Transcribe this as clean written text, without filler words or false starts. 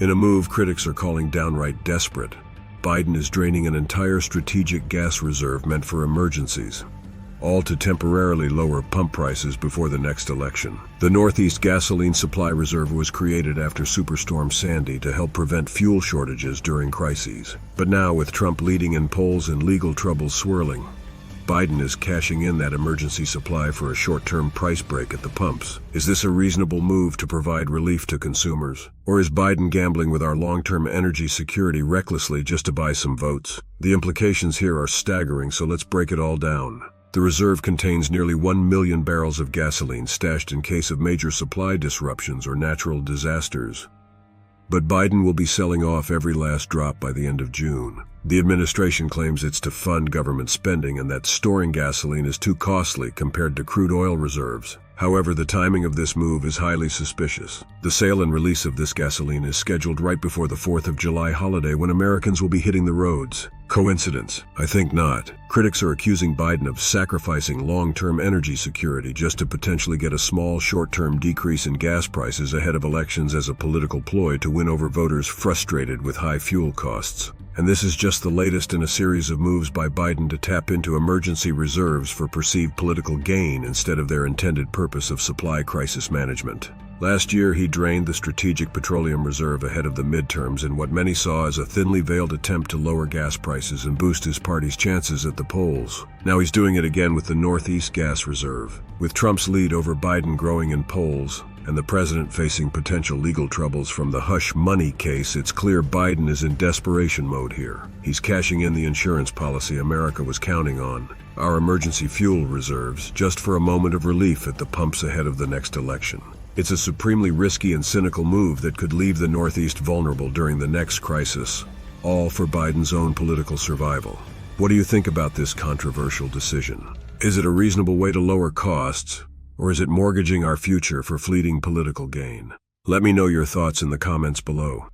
In a move critics are calling downright desperate, Biden is draining an entire strategic gas reserve meant for emergencies, all to temporarily lower pump prices before the next election. The Northeast Gasoline Supply Reserve was created after Superstorm Sandy to help prevent fuel shortages during crises. But now, with Trump leading in polls and legal troubles swirling, Biden is cashing in that emergency supply for a short-term price break at the pumps. Is this a reasonable move to provide relief to consumers? Or is Biden gambling with our long-term energy security recklessly just to buy some votes? The implications here are staggering, so let's break it all down. The reserve contains nearly 1 million barrels of gasoline stashed in case of major supply disruptions or natural disasters. But Biden will be selling off every last drop by the end of June. The administration claims it's to fund government spending and that storing gasoline is too costly compared to crude oil reserves. However, the timing of this move is highly suspicious. The sale and release of this gasoline is scheduled right before the 4th of July holiday, when Americans will be hitting the roads. Coincidence? I think not. Critics are accusing Biden of sacrificing long-term energy security just to potentially get a small short-term decrease in gas prices ahead of elections as a political ploy to win over voters frustrated with high fuel costs. And this is just the latest in a series of moves by Biden to tap into emergency reserves for perceived political gain instead of their intended purpose of supply crisis management. Last year, he drained the Strategic Petroleum Reserve ahead of the midterms in what many saw as a thinly veiled attempt to lower gas prices and boost his party's chances at the polls. Now he's doing it again with the Northeast Gas Reserve. With Trump's lead over Biden growing in polls, and the president facing potential legal troubles from the hush money case, it's clear Biden is in desperation mode here. He's cashing in the insurance policy America was counting on, our emergency fuel reserves, just for a moment of relief at the pumps ahead of the next election. It's a supremely risky and cynical move that could leave the Northeast vulnerable during the next crisis, all for Biden's own political survival. What do you think about this controversial decision? Is it a reasonable way to lower costs, or is it mortgaging our future for fleeting political gain? Let me know your thoughts in the comments below.